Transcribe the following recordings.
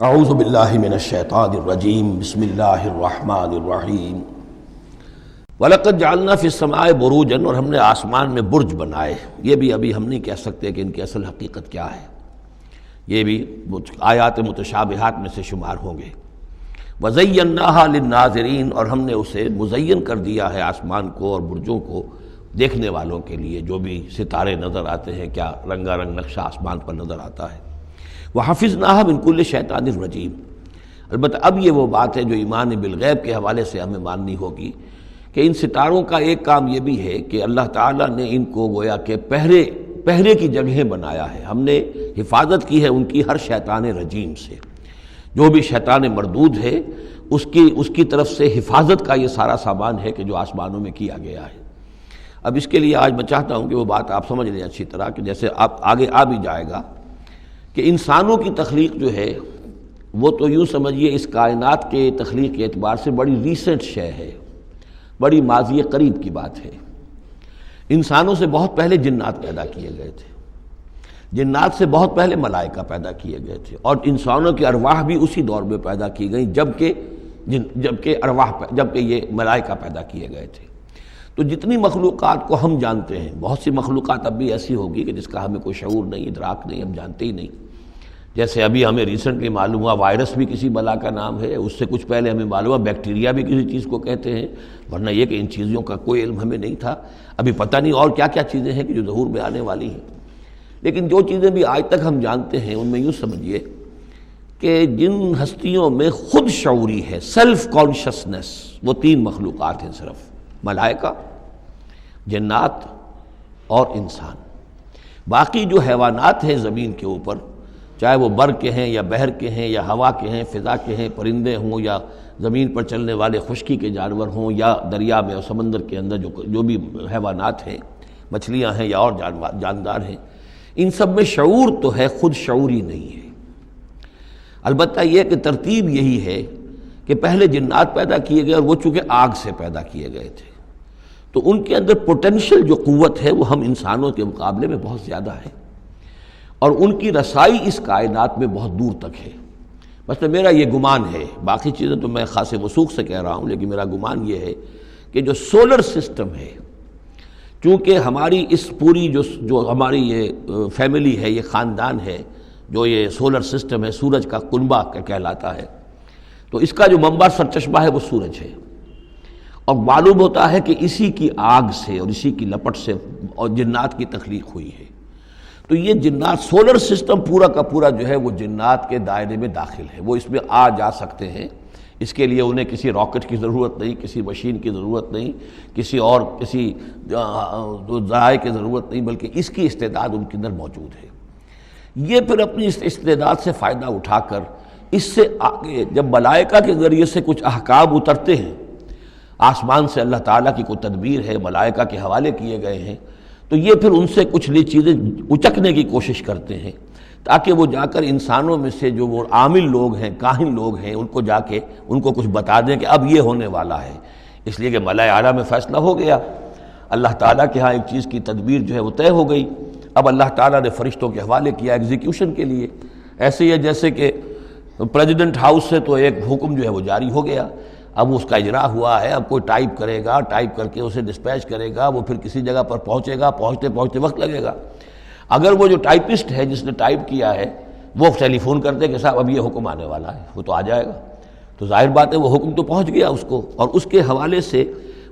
اعوذ باللہ من الشیطان الرجیم بسم اللہ الرحمن الرحیم وَلَقَدْ جَعَلْنَا فِي السَّمَاءِ بُرُوجًا، اور ہم نے آسمان میں برج بنائے۔ یہ بھی ابھی ہم نہیں کہہ سکتے کہ ان کی اصل حقیقت کیا ہے، یہ بھی آیات متشابہات میں سے شمار ہوں گے۔ وَزَيَّنَّاهَا لِلنَّاظِرِينَ، اور ہم نے اسے مزین کر دیا ہے آسمان کو اور برجوں کو دیکھنے والوں کے لیے، جو بھی ستارے نظر آتے ہیں، کیا رنگا رنگ نقشہ آسمان پر نظر آتا ہے۔ وَحَفِظْنَاهَا مِنْ كُلِّ شَيْطَانٍ رَجِيمٍ، البتہ اب یہ وہ بات ہے جو ایمان بالغیب کے حوالے سے ہمیں ماننی ہوگی کہ ان ستاروں کا ایک کام یہ بھی ہے کہ اللہ تعالیٰ نے ان کو گویا کہ پہرے کی جگہیں بنایا ہے، ہم نے حفاظت کی ہے ان کی ہر شیطان رجیم سے، جو بھی شیطان مردود ہے اس کی طرف سے حفاظت کا یہ سارا سامان ہے کہ جو آسمانوں میں کیا گیا ہے۔ اب اس کے لیے آج میں چاہتا ہوں کہ وہ بات آپ سمجھ لیں اچھی طرح، کہ جیسے آپ آگے آ بھی جائے گا کہ انسانوں کی تخلیق جو ہے وہ تو یوں سمجھیے اس کائنات کے تخلیق کے اعتبار سے بڑی ریسنٹ شے ہے، بڑی ماضی قریب کی بات ہے۔ انسانوں سے بہت پہلے جنات پیدا کیے گئے تھے، جنات سے بہت پہلے ملائکہ پیدا کیے گئے تھے، اور انسانوں کی ارواح بھی اسی دور میں پیدا کی گئیں جبکہ یہ ملائکہ پیدا کیے گئے تھے۔ تو جتنی مخلوقات کو ہم جانتے ہیں، بہت سی مخلوقات اب بھی ایسی ہوگی کہ جس کا ہمیں کوئی شعور نہیں، ادراک نہیں، ہم جانتے ہی نہیں۔ جیسے ابھی ہمیں ریسنٹلی معلوم ہوا وائرس بھی کسی بلا کا نام ہے، اس سے کچھ پہلے ہمیں معلوم ہوا بیکٹیریا بھی کسی چیز کو کہتے ہیں، ورنہ یہ کہ ان چیزوں کا کوئی علم ہمیں نہیں تھا۔ ابھی پتہ نہیں اور کیا کیا چیزیں ہیں کہ جو ظہور میں آنے والی ہیں، لیکن جو چیزیں بھی آج تک ہم جانتے ہیں ان میں یوں سمجھیے کہ جن ہستیوں میں خود شعوری ہے، سیلف کانشسنس، وہ تین مخلوقات ہیں صرف، ملائکہ، جنات اور انسان۔ باقی جو حیوانات ہیں زمین کے اوپر، چاہے وہ بر کے ہیں یا بحر کے ہیں یا ہوا کے ہیں، فضا کے ہیں، پرندے ہوں یا زمین پر چلنے والے خشکی کے جانور ہوں یا دریا میں اور سمندر کے اندر جو بھی حیوانات ہیں، مچھلیاں ہیں یا اور جاندار ہیں، ان سب میں شعور تو ہے، خود شعوری نہیں ہے۔ البتہ یہ کہ ترتیب یہی ہے کہ پہلے جنات پیدا کیے گئے، اور وہ چونکہ آگ سے پیدا کیے گئے تھے، تو ان کے اندر پوٹینشل جو قوت ہے وہ ہم انسانوں کے مقابلے میں بہت زیادہ ہے، اور ان کی رسائی اس کائنات میں بہت دور تک ہے۔ مثلا میرا یہ گمان ہے، باقی چیزیں تو میں خاص وثوق سے کہہ رہا ہوں، لیکن میرا گمان یہ ہے کہ جو سولر سسٹم ہے، چونکہ ہماری اس پوری جو ہماری یہ فیملی ہے، یہ خاندان ہے، جو یہ سولر سسٹم ہے، سورج کا کنبہ کہلاتا ہے، تو اس کا جو منبع سرچشمہ ہے وہ سورج ہے، اور معلوم ہوتا ہے کہ اسی کی آگ سے اور اسی کی لپٹ سے اور جنات کی تخلیق ہوئی ہے۔ تو یہ جنات، سولر سسٹم پورا کا پورا جو ہے وہ جنات کے دائرے میں داخل ہے، وہ اس میں آ جا سکتے ہیں، اس کے لیے انہیں کسی راکٹ کی ضرورت نہیں، کسی مشین کی ضرورت نہیں، کسی ذرائع کی ضرورت نہیں، بلکہ اس کی استعداد ان کے اندر موجود ہے۔ یہ پھر اپنی اس استعداد سے فائدہ اٹھا کر اس سے آگے جب ملائکہ کے ذریعے سے کچھ احکام اترتے ہیں، آسمان سے اللہ تعالیٰ کی کوئی تدبیر ہے، ملائکہ کے حوالے کیے گئے ہیں، تو یہ پھر ان سے کچھ نئی چیزیں اچکنے کی کوشش کرتے ہیں، تاکہ وہ جا کر انسانوں میں سے جو وہ عامل لوگ ہیں، کاہن لوگ ہیں، ان کو جا کے ان کو کچھ بتا دیں کہ اب یہ ہونے والا ہے، اس لیے کہ ملائے اعلیٰ میں فیصلہ ہو گیا، اللہ تعالیٰ کے ہاں ایک چیز کی تدبیر جو ہے وہ طے ہو گئی، اب اللہ تعالیٰ نے فرشتوں کے حوالے کیا ایگزیکیوشن کے لیے۔ ایسے ہی ہے جیسے کہ پریزیڈنٹ ہاؤس سے تو ایک حکم جو ہے وہ جاری ہو گیا، اب اس کا اجرا ہوا ہے، اب کوئی ٹائپ کرے گا، ٹائپ کر کے اسے ڈسپیچ کرے گا، وہ پھر کسی جگہ پر پہنچے گا، پہنچتے وقت لگے گا۔ اگر وہ جو ٹائپسٹ ہے جس نے ٹائپ کیا ہے وہ ٹیلی فون کرتے کہ صاحب اب یہ حکم آنے والا ہے، وہ تو آ جائے گا، تو ظاہر بات ہے وہ حکم تو پہنچ گیا اس کو، اور اس کے حوالے سے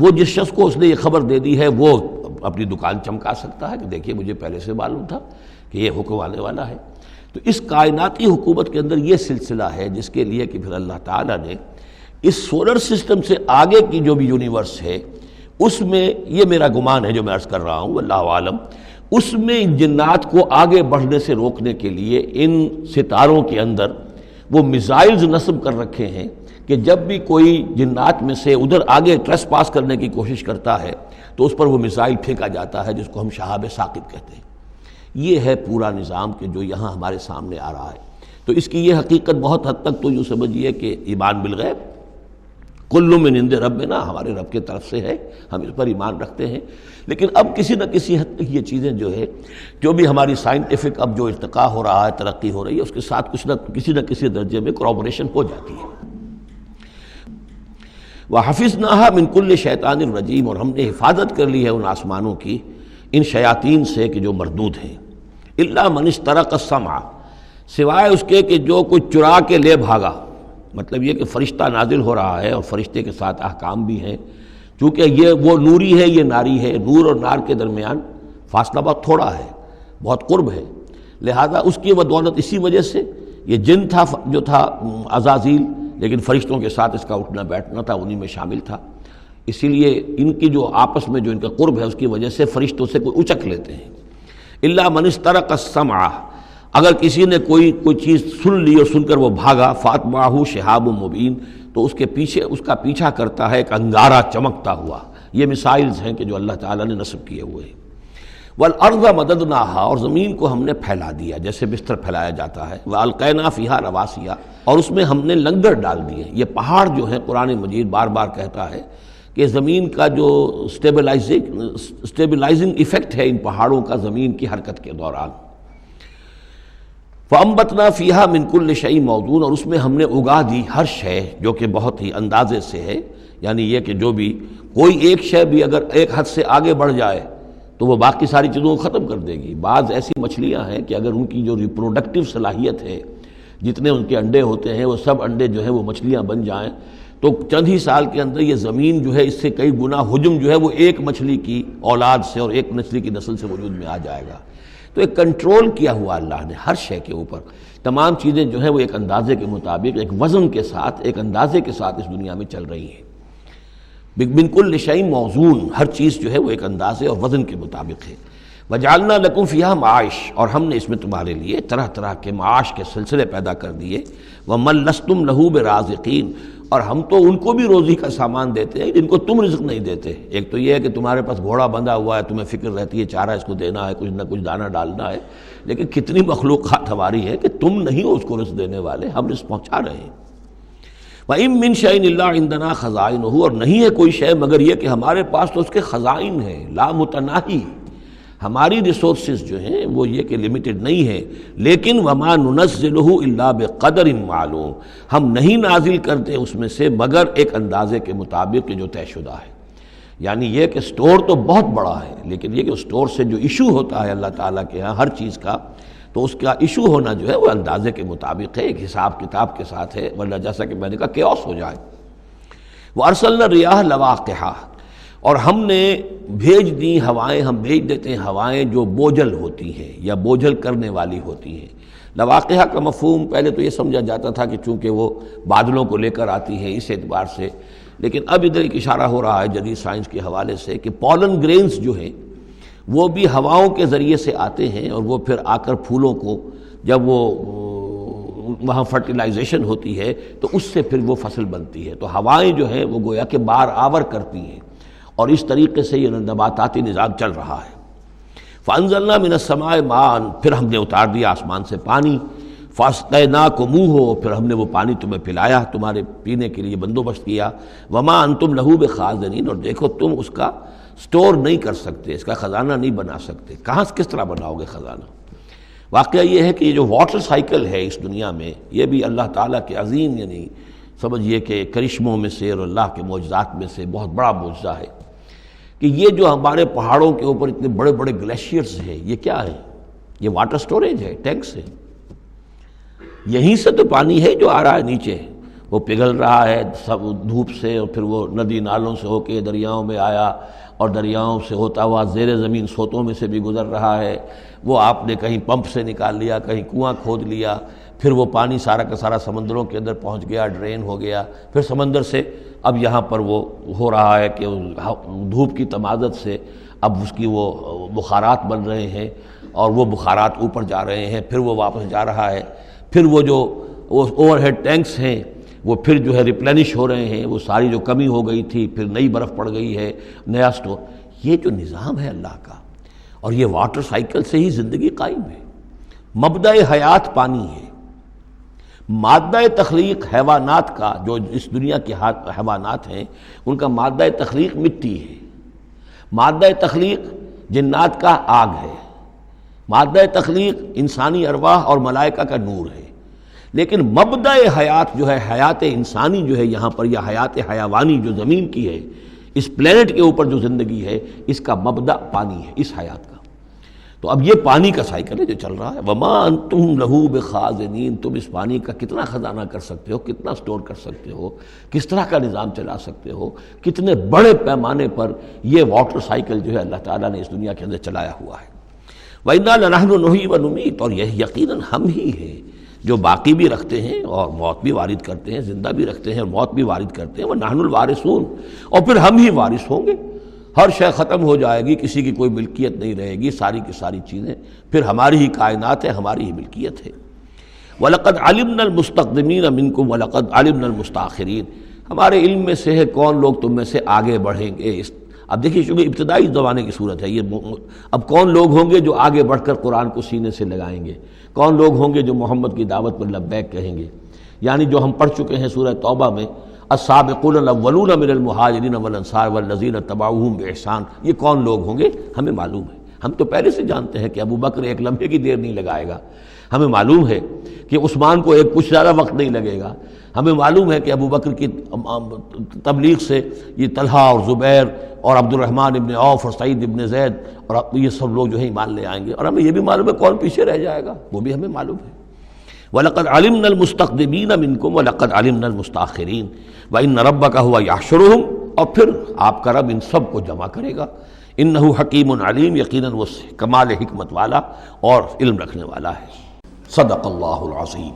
وہ جس شخص کو اس نے یہ خبر دے دی ہے وہ اپنی دکان چمکا سکتا ہے کہ دیکھیے مجھے پہلے سے معلوم تھا کہ یہ حکم آنے والا ہے۔ تو اس کائناتی حکومت کے اندر یہ سلسلہ ہے جس کے لیے کہ پھر اللہ تعالیٰ نے اس سولر سسٹم سے آگے کی جو بھی یونیورس ہے، اس میں یہ میرا گمان ہے جو میں عرض کر رہا ہوں، اللہ عالم، اس میں جنات کو آگے بڑھنے سے روکنے کے لیے ان ستاروں کے اندر وہ میزائلز نصب کر رکھے ہیں کہ جب بھی کوئی جنات میں سے ادھر آگے ٹریس پاس کرنے کی کوشش کرتا ہے تو اس پر وہ میزائل پھینکا جاتا ہے، جس کو ہم شہاب ثاقب کہتے ہیں۔ یہ ہے پورا نظام کہ جو یہاں ہمارے سامنے آ رہا ہے۔ تو اس کی یہ حقیقت بہت حد تک تو یوں سمجھیے کہ ایمان بالغیب، کل من عند ربنا، ہمارے رب کی طرف سے ہے، ہم اس پر ایمان رکھتے ہیں۔ لیکن اب کسی نہ کسی حد تک یہ چیزیں جو ہے، جو بھی ہماری سائنٹیفک اب جو ارتقاء ہو رہا ہے، ترقی ہو رہی ہے، اس کے ساتھ کسی نہ کسی درجے میں کورابوریشن ہو جاتی ہے۔ وَحَفِظْنَاهَا مِنْ كُلِّ شَيْطَانٍ رَجِيمٍ، اور ہم نے حفاظت کر لی ہے ان آسمانوں کی ان شیاطین سے کہ جو مردود ہیں۔ إِلَّا مَنِ اسْتَرَقَ السَّمْعَ، سوائے اس کے کہ جو کوئی چرا کے لے بھاگا، مطلب یہ کہ فرشتہ نازل ہو رہا ہے اور فرشتے کے ساتھ احکام بھی ہیں، چونکہ یہ وہ نوری ہے، یہ ناری ہے، نور اور نار کے درمیان فاصلہ بہت تھوڑا ہے، بہت قرب ہے، لہذا اس کی بدولت اسی وجہ سے یہ جن تھا جو تھا عزازیل، لیکن فرشتوں کے ساتھ اس کا اٹھنا بیٹھنا تھا، انہی میں شامل تھا، اسی لیے ان کی جو آپس میں جو ان کا قرب ہے اس کی وجہ سے فرشتوں سے کوئی اچک لیتے ہیں۔ الا من استرق السمع، اگر کسی نے کوئی چیز سن لی اور سن کر وہ بھاگا، فاتبعہ شہاب مبین، تو اس کے پیچھے اس کا پیچھا کرتا ہے ایک انگارہ چمکتا ہوا۔ یہ مثائلز ہیں کہ جو اللہ تعالیٰ نے نصب کیے ہوئے ہیں۔ والارض مددناہا، اور زمین کو ہم نے پھیلا دیا جیسے بستر پھیلایا جاتا ہے، والقینا فیہا رواسیہ، اور اس میں ہم نے لنگر ڈال دیے۔ یہ پہاڑ جو ہیں قرآن مجید بار بار کہتا ہے کہ زمین کا جو سٹیبلائزنگ ایفیکٹ ہے ان پہاڑوں کا زمین کی حرکت کے دوران۔ فَأَنبَتْنَا فِيهَا مِنْ كُلِّ شَيْءٍ مَوْزُونٍ، اور اس میں ہم نے اگا دی ہر شے جو کہ بہت ہی اندازے سے ہے، یعنی یہ کہ جو بھی کوئی ایک شے بھی اگر ایک حد سے آگے بڑھ جائے تو وہ باقی ساری چیزوں کو ختم کر دے گی۔ بعض ایسی مچھلیاں ہیں کہ اگر ان کی جو ریپروڈکٹیو صلاحیت ہے، جتنے ان کے انڈے ہوتے ہیں وہ سب انڈے جو ہیں وہ مچھلیاں بن جائیں تو چند ہی سال کے اندر یہ زمین جو ہے اس سے کئی گنا حجم جو ہے وہ ایک مچھلی کی اولاد سے اور ایک مچھلی کی نسل سے وجود میں آ جائے گا۔ تو ایک کنٹرول کیا ہوا اللہ نے ہر شے کے اوپر، تمام چیزیں جو ہیں وہ ایک اندازے کے مطابق، ایک وزن کے ساتھ، ایک اندازے کے ساتھ اس دنیا میں چل رہی ہیں۔ من کل شیء موزون، ہر چیز جو ہے وہ ایک اندازے اور وزن کے مطابق ہے۔ وجعلنا لکم فیہا معاش، اور ہم نے اس میں تمہارے لیے طرح طرح کے معاش کے سلسلے پیدا کر دیے۔ ومن لستم لہ برازقین، اور ہم تو ان کو بھی روزی کا سامان دیتے ہیں جن کو تم رزق نہیں دیتے۔ ایک تو یہ ہے کہ تمہارے پاس گھوڑا بندھا ہوا ہے، تمہیں فکر رہتی ہے چارہ اس کو دینا ہے، کچھ نہ کچھ دانہ ڈالنا ہے، لیکن کتنی مخلوقات ہماری ہے کہ تم نہیں ہو اس کو رزق دینے والے، ہم رزق پہنچا رہے ہیں۔ وَإِن مِّن شَيْءٍ إِلَّا عِندَنَا خَزَائِنُهُ، اور نہیں ہے کوئی شے مگر یہ کہ ہمارے پاس تو اس کے خزائن ہیں، لا متناہی، ہماری ریسورسز جو ہیں وہ یہ کہ لمیٹڈ نہیں ہے، لیکن وَمَا نُنَزِّلُهُ إِلَّا بِقَدَرٍ معلوم، ہم نہیں نازل کرتے اس میں سے مگر ایک اندازے کے مطابق کہ جو طے شدہ ہے۔ یعنی یہ کہ سٹور تو بہت بڑا ہے، لیکن یہ کہ سٹور سے جو ایشو ہوتا ہے اللہ تعالیٰ کے ہاں ہر چیز کا، تو اس کا ایشو ہونا جو ہے وہ اندازے کے مطابق ہے، ایک حساب کتاب کے ساتھ ہے، ورنہ جیسا کہ میں نے کہا کیوس ہو جائے۔ وَأَرْسَلْنَا الرِّيَاحَ لَوَاقِحَ، اور ہم نے بھیج دی ہوائیں، ہم بھیج دیتے ہیں ہوائیں جو بوجھل ہوتی ہیں یا بوجھل کرنے والی ہوتی ہیں۔ لواقعہ کا مفہوم پہلے تو یہ سمجھا جاتا تھا کہ چونکہ وہ بادلوں کو لے کر آتی ہے اس اعتبار سے، لیکن اب ادھر ایک اشارہ ہو رہا ہے جدید سائنس کے حوالے سے کہ پولن گرینز جو ہیں وہ بھی ہواؤں کے ذریعے سے آتے ہیں، اور وہ پھر آ کر پھولوں کو جب وہ وہاں فرٹیلائزیشن ہوتی ہے تو اس سے پھر وہ فصل بنتی ہے۔ تو ہوائیں جو ہیں وہ گویا کہ بار آور کرتی ہیں، اور اس طریقے سے یہ نباتاتی نظام چل رہا ہے۔ فَأَنزَلْنَا مِنَ السَّمَاءِ مَاءً، پھر ہم نے اتار دیا آسمان سے پانی، فَاسْقَيْنَاكُمُوهُ، پھر ہم نے وہ پانی تمہیں پلایا، تمہارے پینے کے لیے بندوبست کیا۔ وَمَا أَنْتُمْ لَهُ بِخَازِنِينَ، اور دیکھو تم اس کا سٹور نہیں کر سکتے، اس کا خزانہ نہیں بنا سکتے۔ کہاں کس طرح بناؤ گے خزانہ؟ واقعہ یہ ہے کہ یہ جو واٹر سائیکل ہے اس دنیا میں، یہ بھی اللہ تعالیٰ کے عظیم، یعنی سمجھیے کہ کرشموں میں سے اور اللہ کے معجزات میں سے بہت بڑا معجزہ ہے کہ یہ جو ہمارے پہاڑوں کے اوپر اتنے بڑے بڑے گلیشیئرز ہیں، یہ کیا ہے؟ یہ واٹر سٹوریج ہے، ٹینکس ہے۔ یہیں سے تو پانی ہے جو آ رہا ہے نیچے، وہ پگھل رہا ہے سب دھوپ سے، اور پھر وہ ندی نالوں سے ہو کے دریاؤں میں آیا، اور دریاؤں سے ہوتا ہوا زیر زمین سوتوں میں سے بھی گزر رہا ہے۔ وہ آپ نے کہیں پمپ سے نکال لیا، کہیں کنواں کھود لیا، پھر وہ پانی سارا کا سارا سمندروں کے اندر پہنچ گیا، ڈرین ہو گیا، پھر سمندر سے اب یہاں پر وہ ہو رہا ہے کہ دھوپ کی تمازت سے اب اس کی وہ بخارات بن رہے ہیں، اور وہ بخارات اوپر جا رہے ہیں، پھر وہ واپس جا رہا ہے، پھر وہ جو اوور ہیڈ ٹینکس ہیں وہ پھر جو ہے ریپلینش ہو رہے ہیں، وہ ساری جو کمی ہو گئی تھی پھر نئی برف پڑ گئی ہے، نیا سٹور۔ یہ جو نظام ہے اللہ کا، اور یہ واٹر سائیکل سے ہی زندگی قائم ہے۔ مبدأ حیات پانی ہے، مادہ تخلیق حیوانات کا، جو اس دنیا کے حیوانات ہیں ان کا مادہ تخلیق مٹی ہے، مادہ تخلیق جنات کا آگ ہے، مادہ تخلیق انسانی ارواح اور ملائکہ کا نور ہے، لیکن مبدأ حیات جو ہے، حیات انسانی جو ہے یہاں پر، یا حیات حیوانی جو زمین کی ہے، اس پلینٹ کے اوپر جو زندگی ہے، اس کا مبدأ پانی ہے، اس حیات کا۔ تو اب یہ پانی کا سائیکل ہے جو چل رہا ہے۔ وما انتم لہو بخازنین، تم اس پانی کا کتنا خزانہ کر سکتے ہو، کتنا سٹور کر سکتے ہو، کس طرح کا نظام چلا سکتے ہو، کتنے بڑے پیمانے پر یہ واٹر سائیکل جو ہے اللہ تعالیٰ نے اس دنیا کے اندر چلایا ہوا ہے۔ وَإِنَّا لَنَحْنُ نُحْيِي وَنُمِيتُ، اور یہ یقیناً ہم ہی ہیں جو باقی بھی رکھتے ہیں اور موت بھی وارد کرتے ہیں، زندہ بھی رکھتے ہیں اور موت بھی وارد کرتے ہیں۔ وَنَحْنُ الْوَارِثُونَ، اور پھر ہم ہی وارث ہوں گے، ہر شے ختم ہو جائے گی، کسی کی کوئی ملکیت نہیں رہے گی، ساری کی ساری چیزیں پھر ہماری ہی کائنات ہے، ہماری ہی ملکیت ہے۔ وَلَقَدْ عَلِمْنَا الْمُسْتَقْدِمِينَ مِنْكُمْ وَلَقَدْ عَلِمْنَا الْمُسْتَأْخِرِينَ، ہمارے علم میں سے ہے کون لوگ تم میں سے آگے بڑھیں گے۔ اب دیکھیے چونکہ ابتدائی زمانے کی صورت ہے یہ، اب کون لوگ ہوں گے جو آگے بڑھ کر قرآن کو سینے سے لگائیں گے، کون لوگ ہوں گے جو محمد کی دعوت پر لبیک کہیں گے، یعنی جو ہم پڑھ چکے ہیں سورہ توبہ میں، السابقون الاولون من المہاجرین والانصار والذین اتبعوہم بإحسان، یہ کون لوگ ہوں گے ہمیں معلوم ہے، ہم تو پہلے سے جانتے ہیں کہ ابو بکر ایک لمحے کی دیر نہیں لگائے گا، ہمیں معلوم ہے کہ عثمان کو ایک کچھ زیادہ وقت نہیں لگے گا، ہمیں معلوم ہے کہ ابو بکر کی تبلیغ سے یہ طلحہ اور زبیر اور عبد الرحمن ابن عوف اور سعید ابن زید اور یہ سب لوگ جو ہے ایمان لے آئیں گے، اور ہمیں یہ بھی معلوم ہے کون پیچھے رہ جائے گا، وہ بھی ہمیں معلوم ہے۔ وَلَقَدْ عَلِمْنَا الْمُسْتَقْدِمِينَ مِنْكُمْ وَلَقَدْ عَلِمْنَا الْمُسْتَأْخِرِينَ وَإِنَّ رَبَّكَ هُوَ يَحْشُرُهُمْ، اور پھر آپ کا رب ان سب کو جمع کرے گا۔ إِنَّهُ حَكِيمٌ عَلِيمٌ، یقیناً وہ کمال حکمت والا اور علم رکھنے والا ہے۔ صدق اللہ العظیم۔